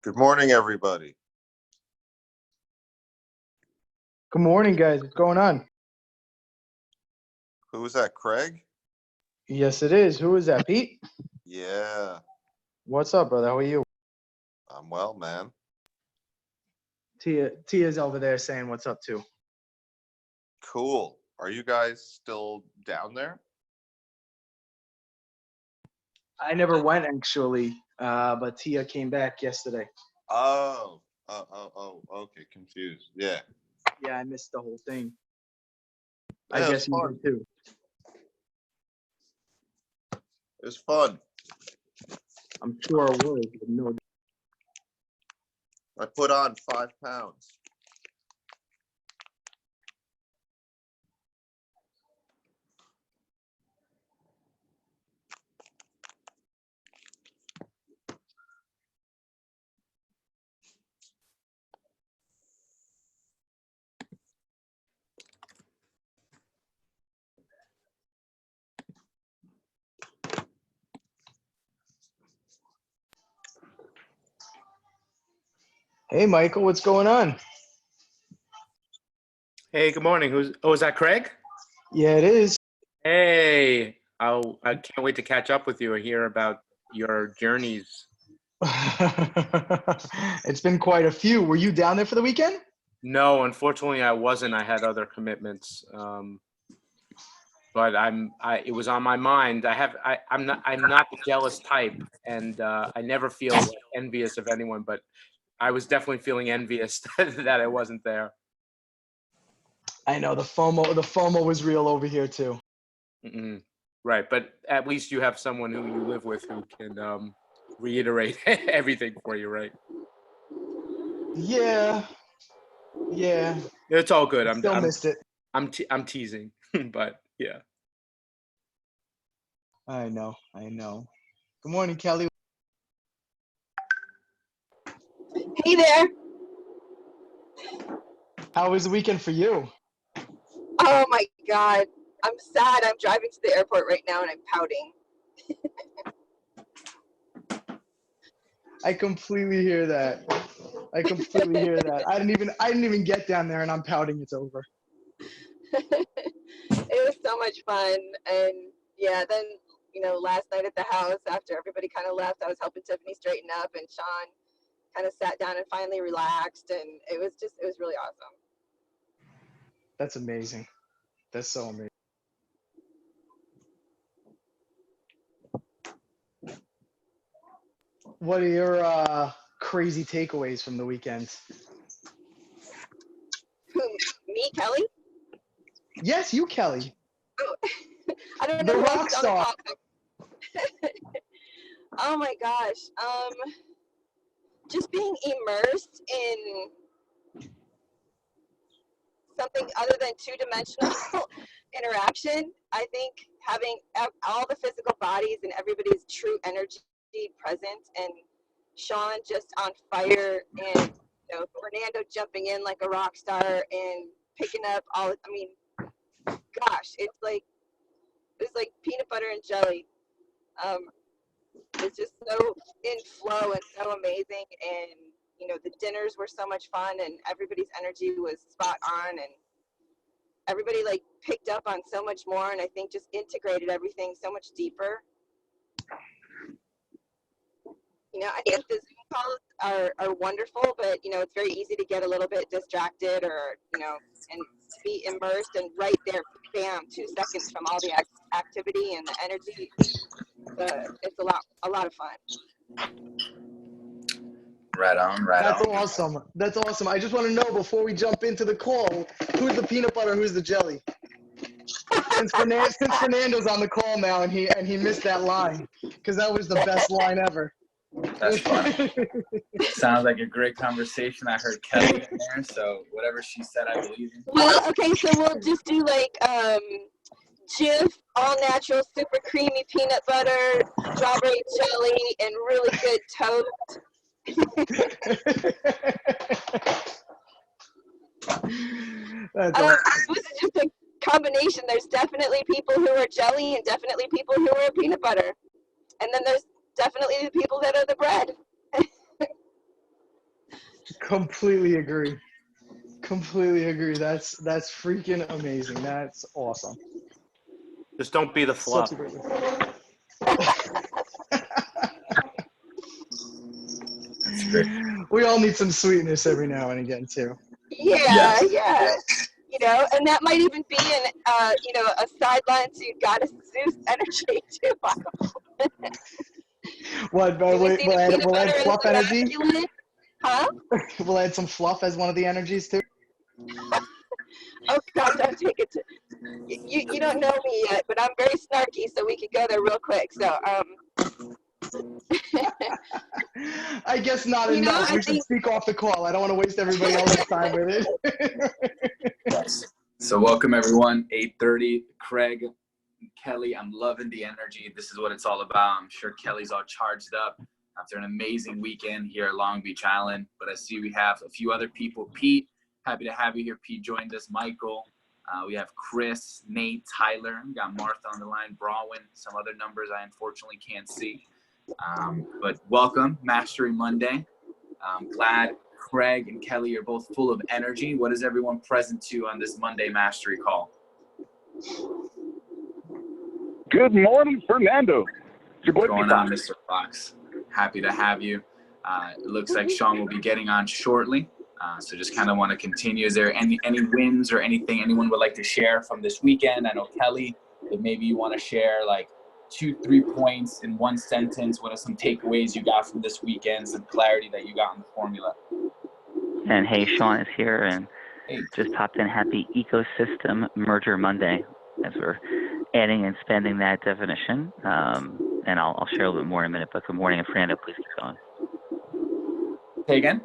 Good morning, everybody. Good morning, guys. What's going on? Who is that, Craig? Yes, it is. Who is that, Pete? Yeah, What's up, brother? How are you? I'm well, man. Tia's over there saying what's up, too. Cool. Are you guys still down there? I never went, actually, but Tia came back yesterday. Oh, okay, confused. Yeah. Yeah, I missed the whole thing. Yeah, I it was guess you fun. did, too. It was fun. I'm sure it was. But no. I put on 5 pounds. Hey, Michael, what's going on? Hey, good morning. Is that Craig? Yeah, it is. Hey, I can't wait to catch up with you and hear about your journeys. It's been quite a few. Were you down there for the weekend? No, unfortunately, I wasn't. I had other commitments. But it was on my mind. I'm not the jealous type, and I never feel envious of anyone. But I was definitely feeling envious that I wasn't there. I know the FOMO was real over here, too. Mm-mm. Right, but at least you have someone who you live with who can reiterate everything for you, right? Yeah. It's all good. Still missed it. I'm teasing, but yeah. I know. Good morning, Kelly. Hey there. How was the weekend for you? Oh my God. I'm sad. I'm driving to the airport right now and I'm pouting. I completely hear that. I didn't even get down there and I'm pouting it's over. It was so much fun. And yeah, then, last night at the house, after everybody kind of left, I was helping Tiffany straighten up and Sean kind of sat down and finally relaxed. And it was really awesome. That's amazing. That's so amazing. What are your crazy takeaways from the weekend? Who, me, Kelly? Yes, you, Kelly. Oh, I don't know The who rock else is on the star. call. Oh my gosh. Just being immersed in something other than two-dimensional interaction. I think having all the physical bodies and everybody's true energy present, and Sean just on fire, and Fernando jumping in like a rock star and picking up all. I mean, gosh, it's like peanut butter and jelly. It's just so in flow and so amazing, and the dinners were so much fun, and everybody's energy was spot on, and everybody picked up on so much more, and I think just integrated everything so much deeper. I think the Zoom calls are wonderful, but it's very easy to get a little bit distracted, or and to be immersed and right there, bam, 2 seconds from all the activity and the energy. It's a lot of fun. Right on. That's awesome. I just want to know, before we jump into the call, who's the peanut butter, who's the jelly? Since Fernando's on the call now, and he missed that line, because that was the best line ever. That's fun. Sounds like a great conversation. I heard Kelly in there, so whatever she said, I believe in. Well, okay, so we'll just do Jif, all natural, super creamy peanut butter, strawberry jelly, and really good toast. That's awesome. This is just a combination. There's definitely people who are jelly and definitely people who are peanut butter. And then there's definitely the people that are the bread. Completely agree. Completely agree. That's freaking amazing. That's awesome. Just don't be the fluff. Such a great. That's great. We all need some sweetness every now and again too. Yeah, Yes. yeah. You know, and that might even be a sideline to Goddess Zeus energy too. What? Do we see the peanut We'll add butter as fluff the energy. masculine? Huh? We'll add some fluff as one of the energies too. Oh God, don't take it to you don't know me yet, but I'm very snarky, so we could go there real quick. So I guess not You know, enough. I We should think- speak off the call. I don't want to waste everybody else's time with it. Yes. So welcome everyone. 8:30. Craig, Kelly, I'm loving the energy. This is what it's all about. I'm sure Kelly's all charged up after an amazing weekend here at Long Beach Island. But I see we have a few other people. Pete, happy to have you here. Pete joined us. Michael. We have Chris, Nate, Tyler. We got Martha on the line, Bronwyn, some other numbers I unfortunately can't see. But welcome, Mastery Monday. I'm glad Craig and Kelly are both full of energy. What is everyone present to on this Monday Mastery call? Good morning, Fernando. It's your boy, What's going P. on, Fox. Mr. Fox? Happy to have you. It looks like Sean will be getting on shortly. So just kind of want to continue. Is there any wins or anything anyone would like to share from this weekend? I know Kelly, if maybe you want to share like 2-3 points in one sentence. What are some takeaways you got from this weekend? Some clarity that you got on the formula? And hey, Sean is here and Hey. just popped in. Happy Ecosystem Merger Monday as we're adding and expanding that definition. And I'll share a little bit more in a minute. But good morning, and Fernando, please keep going. Say again?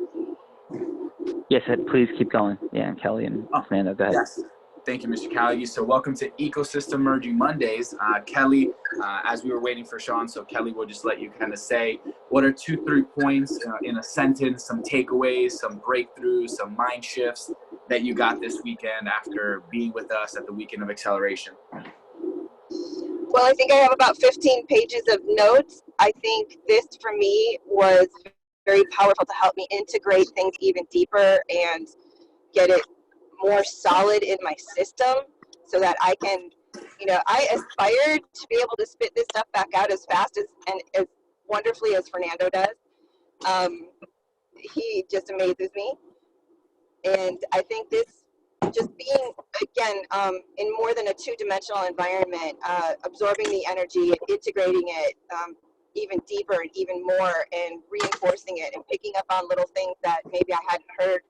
Yes, please keep going. Yeah, and Kelly and Fernando, go ahead. Yes. Thank you, Mr. Callaghy. So welcome to Ecosystem Merging Mondays. Kelly, as we were waiting for Sean, so Kelly will just let you kind of say, what are 2-3 points in a sentence, some takeaways, some breakthroughs, some mind shifts that you got this weekend after being with us at the Weekend of Acceleration? Well, I think I have about 15 pages of notes. I think this for me was very powerful to help me integrate things even deeper and get it more solid in my system so that I can, I aspired to be able to spit this stuff back out as fast and as wonderfully as Fernando does. He just amazes me. And I think this just being, again, in more than a two-dimensional environment, absorbing the energy, integrating it even deeper and even more, and reinforcing it and picking up on little things that maybe I hadn't heard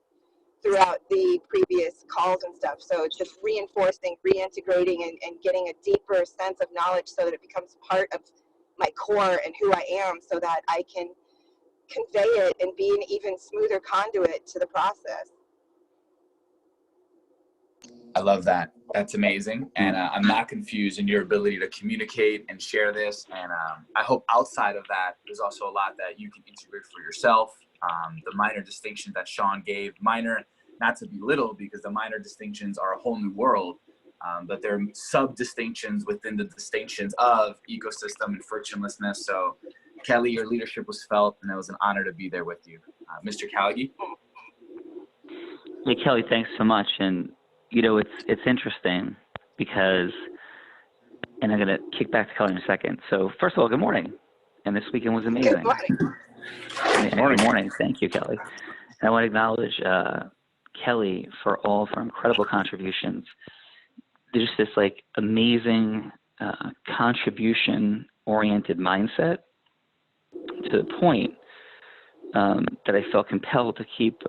throughout the previous calls and stuff. So it's just reinforcing, reintegrating, and getting a deeper sense of knowledge so that it becomes part of my core and who I am, so that I can convey it and be an even smoother conduit to the process. I love that. That's amazing. And I'm not confused in your ability to communicate and share this. And I hope outside of that, there's also a lot that you can integrate for yourself. The minor distinctions that Sean gave, minor, not to belittle, because the minor distinctions are a whole new world, but they're sub-distinctions within the distinctions of ecosystem and frictionlessness. So Kelly, your leadership was felt, and it was an honor to be there with you. Mr. Callaghy? Yeah, Kelly, thanks so much. And it's interesting because, and I'm going to kick back to Kelly in a second. So first of all, good morning. And this weekend was amazing. Good morning. Good morning. Thank you, Kelly. And I want to acknowledge Kelly for all of her incredible contributions. There's this amazing contribution-oriented mindset to the point that I felt compelled to keep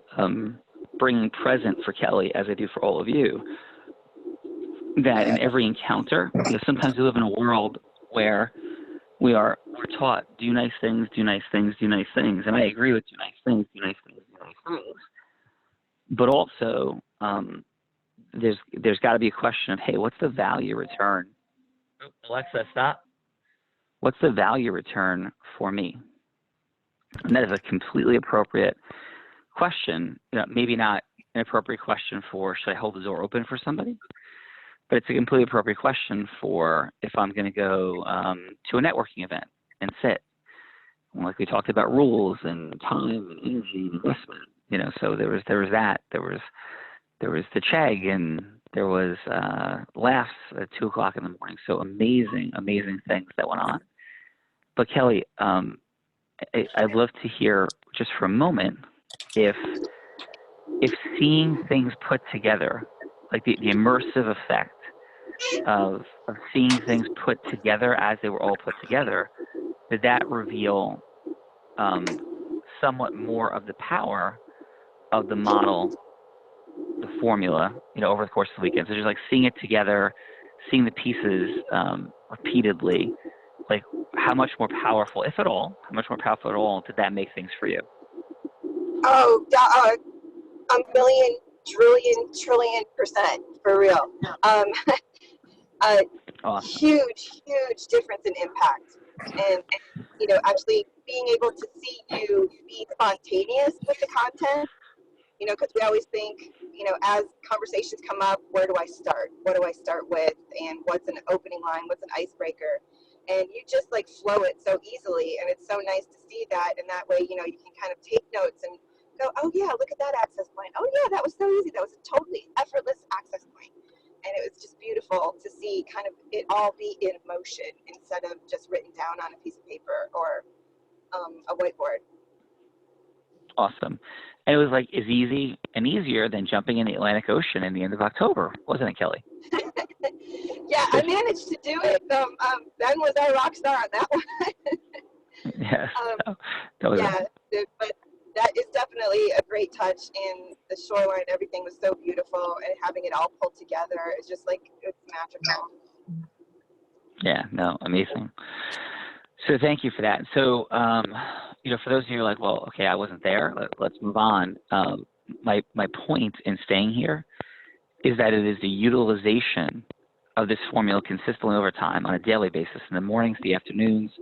bringing present for Kelly, as I do for all of you, that in every encounter, sometimes we live in a world where we're taught, do nice things, do nice things, do nice things. And I agree with do nice things, do nice things, do nice things. But also, there's got to be a question of, hey, what's the value return? Alexa, stop. What's the value return for me? And that is a completely appropriate question. Maybe not an appropriate question for, should I hold the door open for somebody? But it's a completely appropriate question for if I'm going to go to a networking event and sit. Like we talked about rules and time and energy and investment. So there was that. There was the chag, and there was laughs at 2 o'clock in the morning. So amazing things that went on. But Kelly, I'd love to hear just for a moment if seeing things put together, like the immersive effect of seeing things put together as they were all put together, did that reveal somewhat more of the power of the model, the formula, over the course of the weekend? So just like seeing it together, seeing the pieces repeatedly, like how much more powerful, if at all, did that make things for you? Oh, a million, trillion %, for real. Awesome. Huge difference in impact. And, actually being able to see you be spontaneous with the content, because we always think, as conversations come up, where do I start? What do I start with? And what's an opening line? What's an icebreaker? And you just like flow it so easily. And it's so nice to see that. And that way, you can kind of take notes and go, oh yeah, look at that access point. Oh yeah, that was so easy. That was a totally effortless access point. And it was just beautiful to see kind of it all be in motion instead of just written down on a piece of paper or a whiteboard. Awesome. And it was like as easy and easier than jumping in the Atlantic Ocean in the end of October, wasn't it, Kelly? Yeah, I managed to do it. Ben was our rock star on that one. Yes. That was but that is definitely a great touch, and the shoreline, everything was so beautiful, and having it all pulled together is just like, it's magical. Yeah, no, amazing. So thank you for that. So, for those of you who are like, well, okay, I wasn't there, let's move on. My point in staying here is that it is the utilization of this formula consistently over time on a daily basis, in the mornings, the afternoons,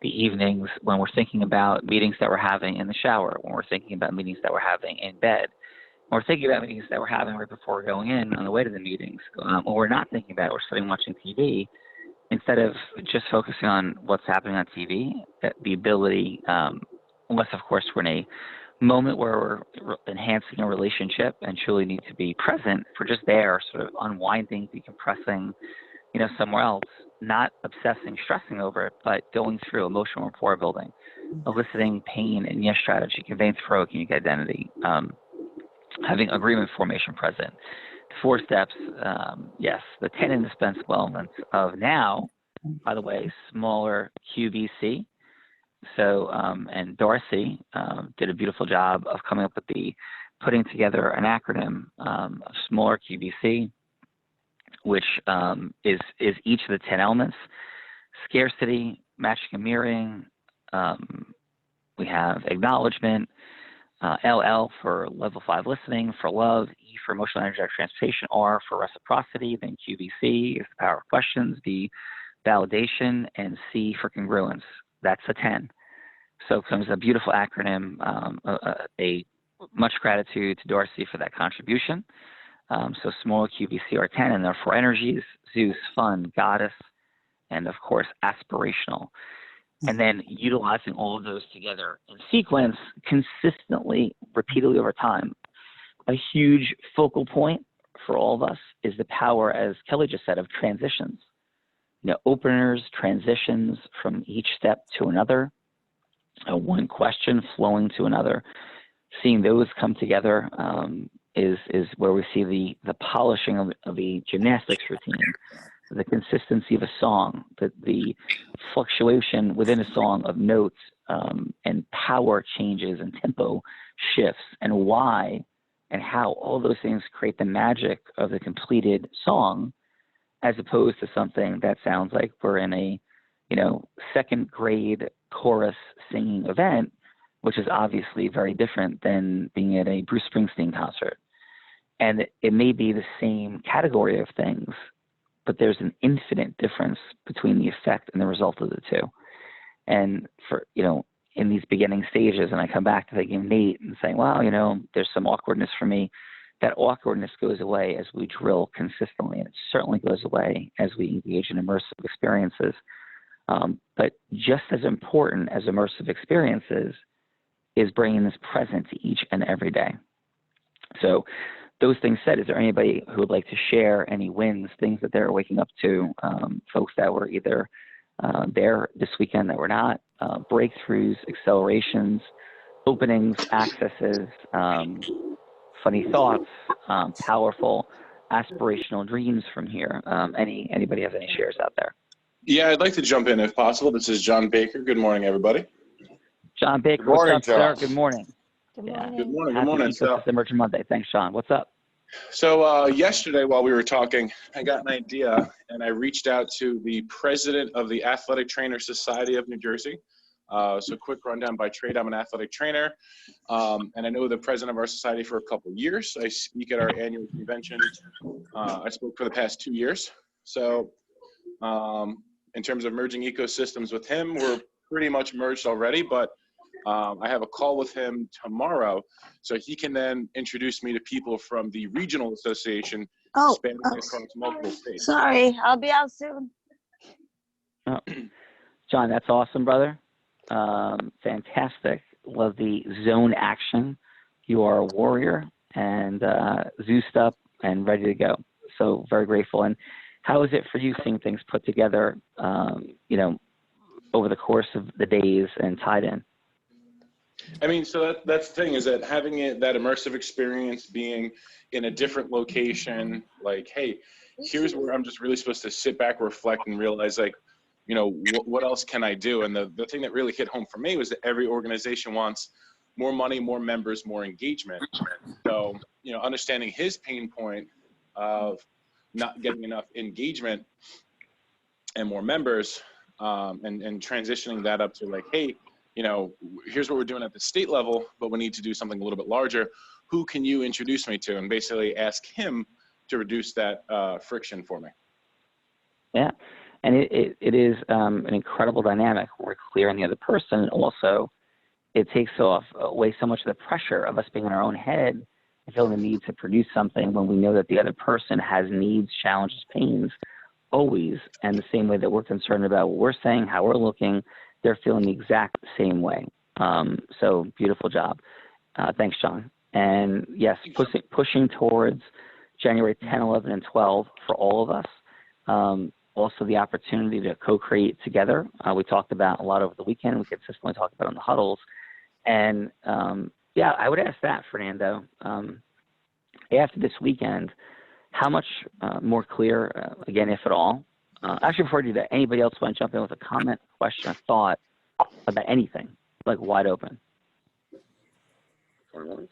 the evenings, when we're thinking about meetings that we're having in the shower, when we're thinking about meetings that we're having in bed, when we're thinking about meetings that we're having right before we're going in on the way to the meetings, when we're not thinking about it, we're sitting watching TV. Instead of just focusing on what's happening on TV, the ability, unless of course we're in a moment where we're enhancing a relationship and truly need to be present, for just there, sort of unwinding, decompressing, somewhere else, not obsessing, stressing over it, but going through emotional rapport building, eliciting pain and yes strategy, conveyance flow, unique identity, having agreement formation present. 4 steps, yes, the 10 indispensable elements of now, by the way, smaller QBC. So, and Darcy did a beautiful job of coming up with putting together an acronym of smaller QBC, which is each of the 10 elements: scarcity, matching and mirroring. We have acknowledgement, LL for level 5 listening, for love, E for emotional energetic transportation, R for reciprocity, then QVC is the power of questions, B, validation, and C for congruence. That's a 10. So it comes a beautiful acronym, a much gratitude to Darcy for that contribution. So small QVC are 10, and there are 4 energies: Zeus, fun, goddess, and of course aspirational. And then utilizing all of those together in sequence consistently, repeatedly over time. A huge focal point for all of us is the power, as Kelly just said, of transitions. Openers, transitions from each step to another, one question flowing to another. Seeing those come together is where we see the polishing of a gymnastics routine, the consistency of a song, the fluctuation within a song of notes and power changes and tempo shifts, and why and how all those things create the magic of the completed song, as opposed to something that sounds like we're in a, 2nd grade chorus singing event, which is obviously very different than being at a Bruce Springsteen concert. And it may be the same category of things, but there's an infinite difference between the effect and the result of the two. And for, in these beginning stages, and I come back to thinking Nate and saying, well, there's some awkwardness for me. That awkwardness goes away as we drill consistently, and it certainly goes away as we engage in immersive experiences. But just as important as immersive experiences is bringing this presence each and every day. So those things said, is there anybody who would like to share any wins, things that they're waking up to, folks that were either there this weekend that were not, breakthroughs, accelerations, openings, accesses, funny thoughts, powerful, aspirational dreams from here? Anybody have any shares out there? Yeah, I'd like to jump in if possible. This is John Baker. Good morning, everybody. John Baker, Good morning, what's up, John. sir? Good morning. Good Yeah. morning. Good morning. Good Happy morning. Ecosystem Emerging Monday. Thanks, John. What's up? So yesterday while we were talking, I got an idea and I reached out to the president of the Athletic Trainer Society of New Jersey. So quick rundown by trade, I'm an athletic trainer. And I know the president of our society for a couple of years. I speak at our annual convention. I spoke for the past 2 years. So in terms of merging ecosystems with him, we're pretty much merged already, but I have a call with him tomorrow, so he can then introduce me to people from the regional association spanning across multiple states. Sorry, I'll be out soon. Oh. John, that's awesome, brother. Fantastic. Love the zone action. You are a warrior and Zeused up and ready to go. So very grateful. And how is it for you seeing things put together, over the course of the days and tied in? I mean, so that's the thing, is that having that immersive experience, being in a different location, like, hey, here's where I'm just really supposed to sit back, reflect, and realize, like, what else can I do? And the thing that really hit home for me was that every organization wants more money, more members, more engagement. So, understanding his pain point of not getting enough engagement and more members, and transitioning that up to like, hey, here's what we're doing at the state level, but we need to do something a little bit larger. Who can you introduce me to? And basically ask him to reduce that friction for me. Yeah. And it is an incredible dynamic. We're clear on the other person. And also, it takes away so much of the pressure of us being in our own head and feeling the need to produce something when we know that the other person has needs, challenges, pains, always. And the same way that we're concerned about what we're saying, how we're looking, they're feeling the exact same way. So beautiful job. Thanks, John. And yes, pushing towards January 10, 11, and 12 for all of us. Also the opportunity to co-create together. We talked about a lot over the weekend. We consistently talk about on the huddles. And I would ask that, Fernando. After this weekend, how much more clear, again, if at all? Actually, before I do that, anybody else want to jump in with a comment, question, or thought about anything, like wide open? Going once,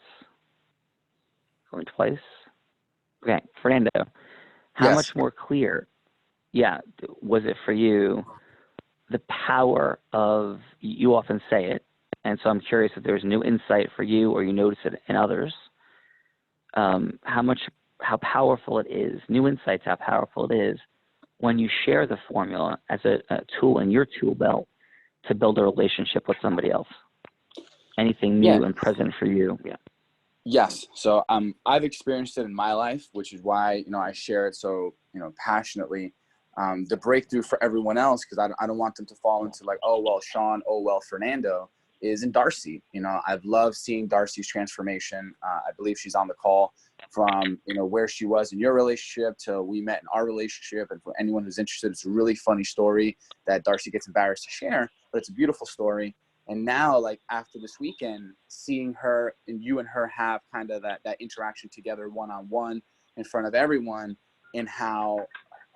going twice. Okay, Fernando, how much more clear, was it for you, the power of, you often say it, and so I'm curious if there's new insight for you or you notice it in others, how powerful it is, new insights, how powerful it is when you share the formula as a tool in your tool belt to build a relationship with somebody else. Anything new and present for you? Yeah. Yes. So I've experienced it in my life, which is why, I share it so, passionately. The breakthrough for everyone else, because I don't want them to fall into like, oh, well, Sean, oh, well, Fernando, is in Darcy. I've loved seeing Darcy's transformation. I believe she's on the call from, where she was in your relationship to we met in our relationship. And for anyone who's interested, it's a really funny story that Darcy gets embarrassed to share, but it's a beautiful story. And now, like after this weekend, seeing her and you and her have kind of that interaction together one-on-one in front of everyone, and how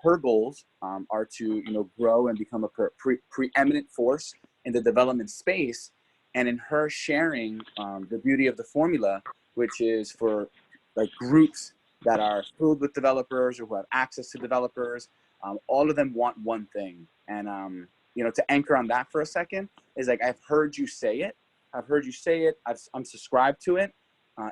her goals are to, grow and become a preeminent force in the development space. And in her sharing the beauty of the formula, which is for like groups that are filled with developers or who have access to developers, all of them want one thing. And, to anchor on that for a second is like, I've heard you say it. I'm subscribed to it.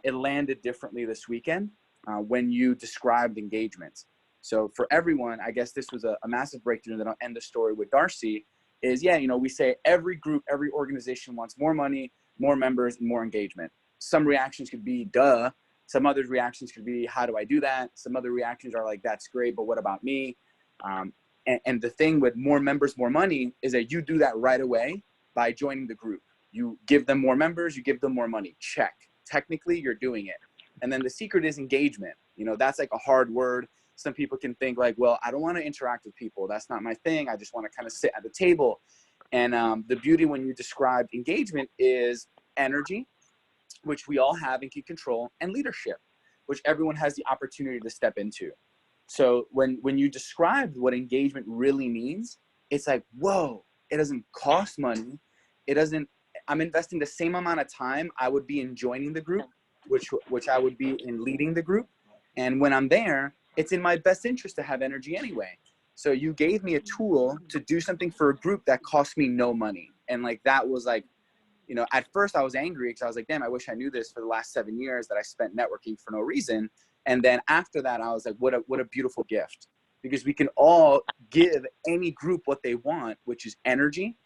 It landed differently this weekend when you described engagement. So for everyone, I guess this was a massive breakthrough, and then I'll end the story with Darcy is, we say every group, every organization wants more money, more members, and more engagement. Some reactions could be, duh. Some other reactions could be, how do I do that? Some other reactions are like, that's great, but what about me? And the thing with more members, more money is that you do that right away by joining the group. You give them more members, you give them more money. Check. Technically, you're doing it. And then the secret is engagement. You know, that's like a hard word. Some people can think like, well, I don't want to interact with people. That's not my thing. I just want to kind of sit at the table. And the beauty when you describe engagement is energy, which we all have and can control, and leadership, which everyone has the opportunity to step into. So when you describe what engagement really means, it's like, whoa, it doesn't cost money. It doesn't, I'm investing the same amount of time I would be in joining the group, which I would be in leading the group. And when I'm there, it's in my best interest to have energy anyway. So you gave me a tool to do something for a group that cost me no money. And like, that was like, you know, at first I was angry because I was like, damn, I wish I knew this for the last 7 years that I spent networking for no reason. And then after that, I was like, what a beautiful gift, because we can all give any group what they want, which is energy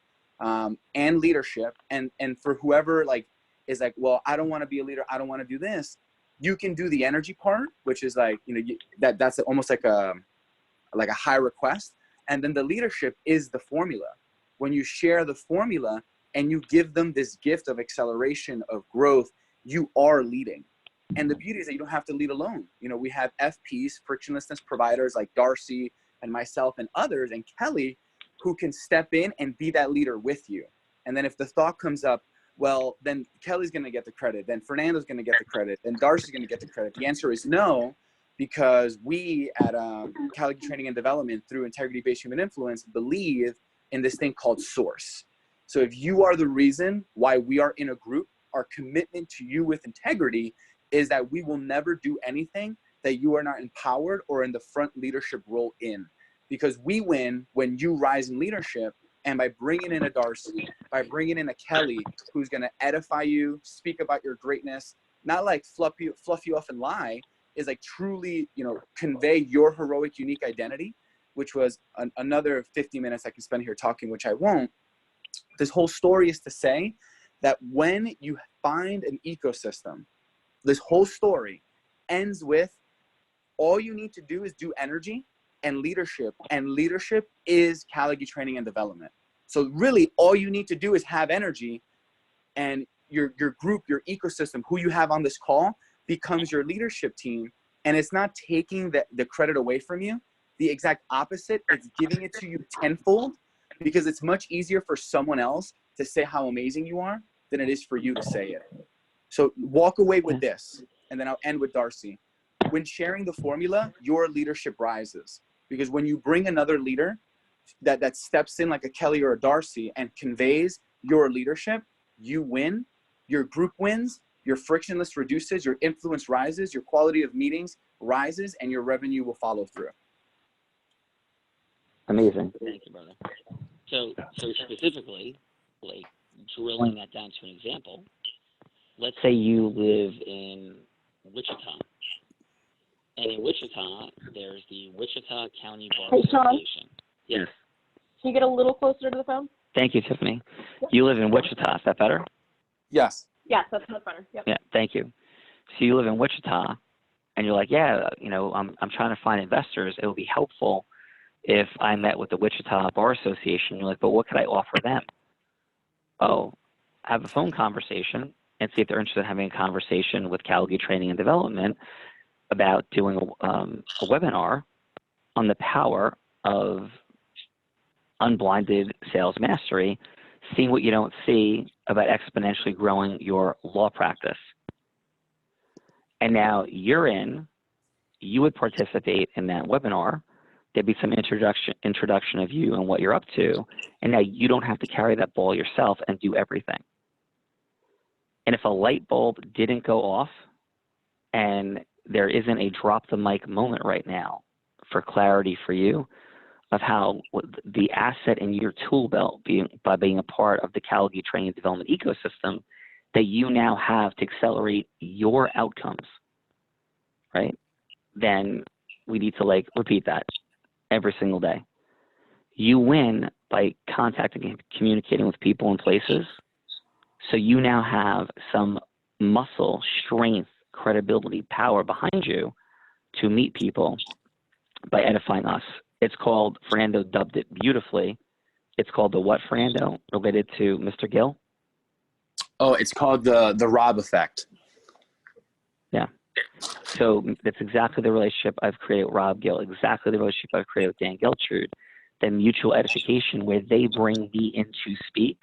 and leadership. And for whoever like is like, well, I don't want to be a leader, I don't want to do this. You can do the energy part, which is like, you know, that's almost like a high request. And then the leadership is the formula. When you share the formula and you give them this gift of acceleration, of growth, you are leading. And the beauty is that you don't have to lead alone. You know, we have FPs, frictionlessness providers like Darcy and myself and others, and Kelly, who can step in and be that leader with you. And then if the thought comes up, well, then Kelly's going to get the credit, then Fernando's going to get the credit, then Darcy's going to get the credit. The answer is no, because we at Calgary Training and Development, through integrity-based human influence, believe in this thing called source. So if you are the reason why we are in a group, our commitment to you with integrity is that we will never do anything that you are not empowered or in the front leadership role in. Because we win when you rise in leadership, and by bringing in a Darcy, by bringing in a Kelly, who's going to edify you, speak about your greatness, not like fluff you off and lie, is like truly, you know, convey your heroic, unique identity, which was another 50 minutes I can spend here talking, which I won't. This whole story is to say that when you find an ecosystem, this whole story ends with all you need to do is do energy and leadership is Calgary Training and Development. So really all you need to do is have energy, and your group, your ecosystem, who you have on this call becomes your leadership team. And it's not taking the credit away from you. The exact opposite, it's giving it to you tenfold, because it's much easier for someone else to say how amazing you are than it is for you to say it. So walk away with this, and then I'll end with Darcy. When sharing the formula, your leadership rises, because when you bring another leader that steps in like a Kelly or a Darcy and conveys your leadership, you win, your group wins, your frictionless reduces, your influence rises, your quality of meetings rises, and your revenue will follow through. Amazing. Thank you, brother. So specifically, like drilling that down to an example, let's say you live in Wichita. And in Wichita, there's the Wichita County Bar Association. Yes. Can you get a little closer to the phone? Thank you, Tiffany. You live in Wichita. Is that better? Yes. Yes, that's much better. Yep. Yeah, thank you. So you live in Wichita, and you're like, yeah, you know, I'm trying to find investors. It would be helpful if I met with the Wichita Bar Association. You're like, but what could I offer them? Oh, have a phone conversation and see if they're interested in having a conversation with Calgary Training and Development about doing a webinar on the power of unblinded sales mastery, seeing what you don't see about exponentially growing your law practice. And now you would participate in that webinar. There'd be some introduction of you and what you're up to. And now you don't have to carry that ball yourself and do everything. And if a light bulb didn't go off, and there isn't a drop the mic moment right now for clarity for you of how the asset in your tool belt by being a part of the Calgary Training and Development ecosystem that you now have to accelerate your outcomes, right? Then we need to like repeat that every single day. You win by contacting and communicating with people and places. So you now have some muscle, strength, credibility, power behind you to meet people by edifying us. It's called, Fernando dubbed it beautifully, it's called the what, Fernando, related to Mr. Gill? Oh, it's called the Rob effect. Yeah. So that's exactly the relationship I've created with Rob Gill, exactly the relationship I've created with Dan Giltrude, the mutual edification where they bring me in to speak,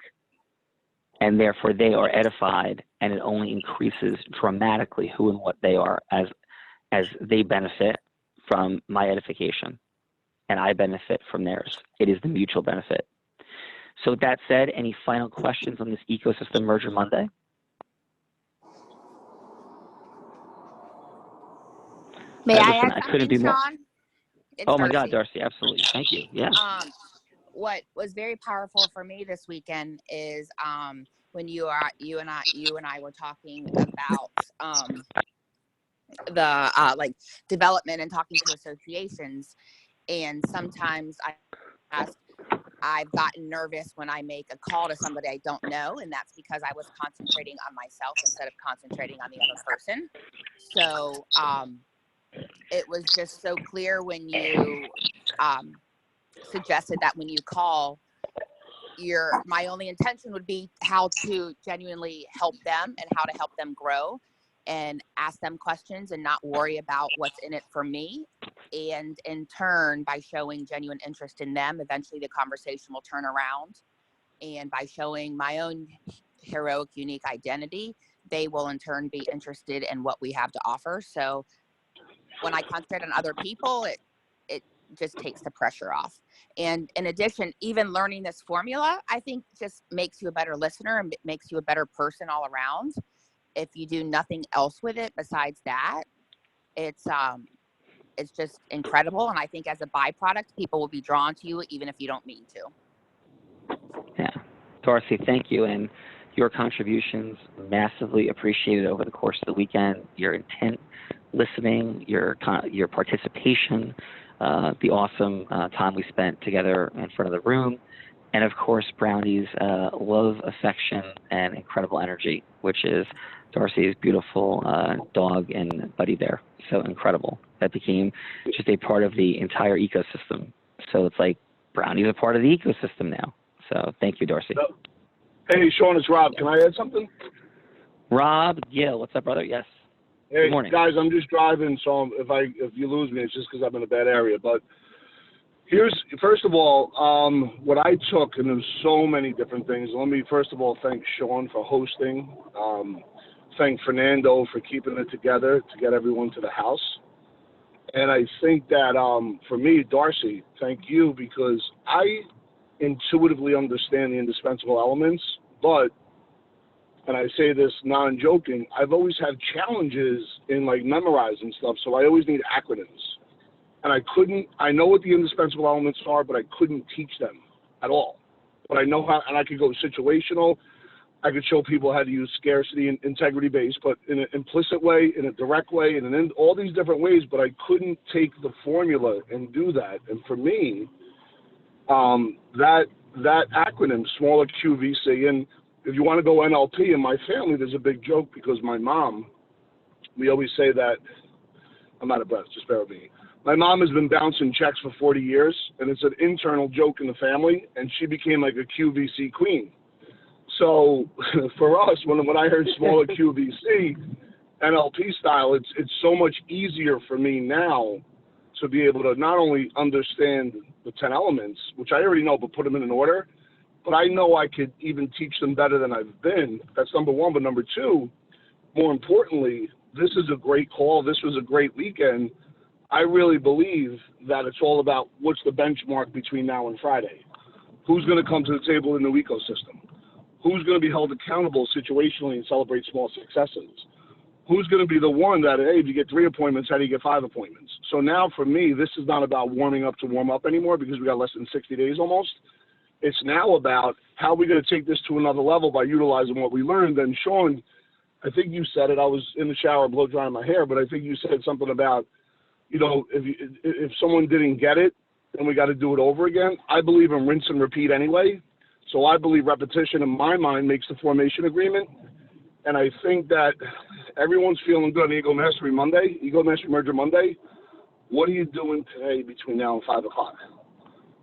and therefore they are edified, and it only increases dramatically who and what they are as they benefit from my edification, and I benefit from theirs. It is the mutual benefit. So with that said, any final questions on this ecosystem merger Monday? May I Listen, add I couldn't something, be more. Sean? It's Oh my God, Darcy. Darcy, absolutely. Thank you. Yeah. What was very powerful for me this weekend is when you and I were talking about the like development and talking to associations, and sometimes I've gotten nervous when I make a call to somebody I don't know, and that's because I was concentrating on myself instead of concentrating on the other person. So it was just so clear when you suggested that when you call, my only intention would be how to genuinely help them and how to help them grow and ask them questions and not worry about what's in it for me. And in turn, by showing genuine interest in them, eventually the conversation will turn around. And by showing my own heroic, unique identity, they will in turn be interested in what we have to offer. So when I concentrate on other people, it just takes the pressure off. And in addition, even learning this formula, I think just makes you a better listener and makes you a better person all around. If you do nothing else with it besides that, it's just incredible. And I think as a byproduct, people will be drawn to you even if you don't mean to. Yeah. Darcy, thank you. And your contributions massively appreciated over the course of the weekend. Your intent listening, your participation, the awesome time we spent together in front of the room, and of course Brownie's love, affection, and incredible energy, which is Darcy's beautiful dog and buddy there. So incredible. That became just a part of the entire ecosystem. So it's like Brownie's a part of the ecosystem now. So thank you, Darcy. Hey, Sean, it's Rob. Can I add something? Rob Gill, what's up, brother? Yes. Hey, Good morning. guys, I'm just driving, so if you lose me, it's just because I'm in a bad area. But first of all, what I took, and there's so many different things. Let me first of all thank Sean for hosting. Thank Fernando for keeping it together to get everyone to the house. And I think that for me, Darcy, thank you, because I intuitively understand the indispensable elements, but, and I say this non-joking, I've always had challenges in like memorizing stuff, so I always need acronyms. And I know what the indispensable elements are, but I couldn't teach them at all. But I know how, and I could go situational, I could show people how to use scarcity and integrity-based, but in an implicit way, in a direct way, all these different ways, but I couldn't take the formula and do that. And for me, that acronym, smaller QVC, and if you want to go NLP in my family, there's a big joke because my mom, we always say that, I'm out of breath, just bear with me. My mom has been bouncing checks for 40 years, and it's an internal joke in the family, and she became like a QVC queen. So for us, when I heard smaller QVC, NLP style, it's so much easier for me now to be able to not only understand the 10 elements, which I already know, but put them in an order, but I know I could even teach them better than I've been. That's number one. But number two, more importantly, this is a great call. This was a great weekend. I really believe that it's all about what's the benchmark between now and Friday. Who's going to come to the table in the ecosystem? Who's going to be held accountable situationally and celebrate small successes? Who's going to be the one that, hey, if you get 3 appointments, how do you get 5 appointments? So now for me, this is not about warming up to warm up anymore because we got less than 60 days almost. It's now about how are we going to take this to another level by utilizing what we learned. And Sean, I think you said it. I was in the shower blow drying my hair, but I think you said something about, you know, if someone didn't get it, then we got to do it over again. I believe in rinse and repeat anyway. So I believe repetition in my mind makes the formation agreement. And I think that everyone's feeling good on Ego Mastery Monday, Ego Mastery Merger Monday. What are you doing today between now and 5 o'clock?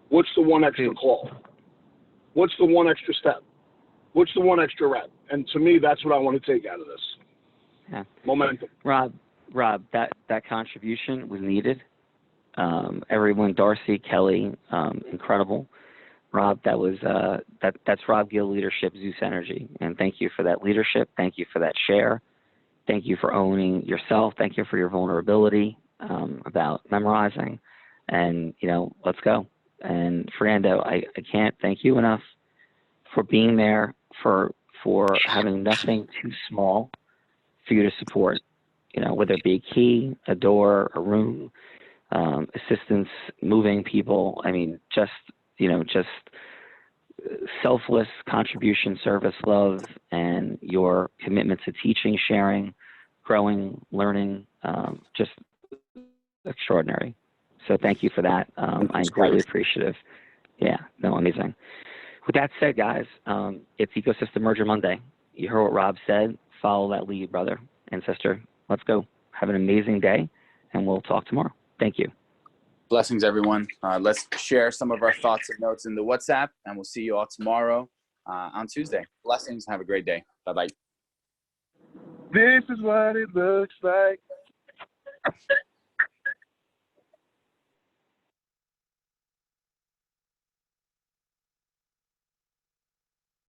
What's the one extra call? What's the one extra step? What's the one extra rep? And to me, that's what I want to take out of this. Yeah. Momentum. Rob, that contribution was needed. Everyone, Darcy, Kelly, incredible. Rob, that was that's Rob Gill leadership, Zeus Energy, and thank you for that leadership. Thank you for that share. Thank you for owning yourself. Thank you for your vulnerability about memorizing, and let's go. And Fernando, I can't thank you enough for being there, for having nothing too small for you to support. Whether it be a key, a door, a room, assistance, moving people. I mean, just selfless contribution, service, love, and your commitment to teaching, sharing, growing, learning, just extraordinary. So thank you for that. I'm greatly appreciative. Yeah, no, amazing. With that said, guys, it's Ecosystem Merger Monday. You heard what Rob said. Follow that lead, brother and sister. Let's go. Have an amazing day, and we'll talk tomorrow. Thank you. Blessings, everyone. Let's share some of our thoughts and notes in the WhatsApp, and we'll see you all tomorrow on Tuesday. Blessings. Have a great day. Bye-bye. This is what it looks like.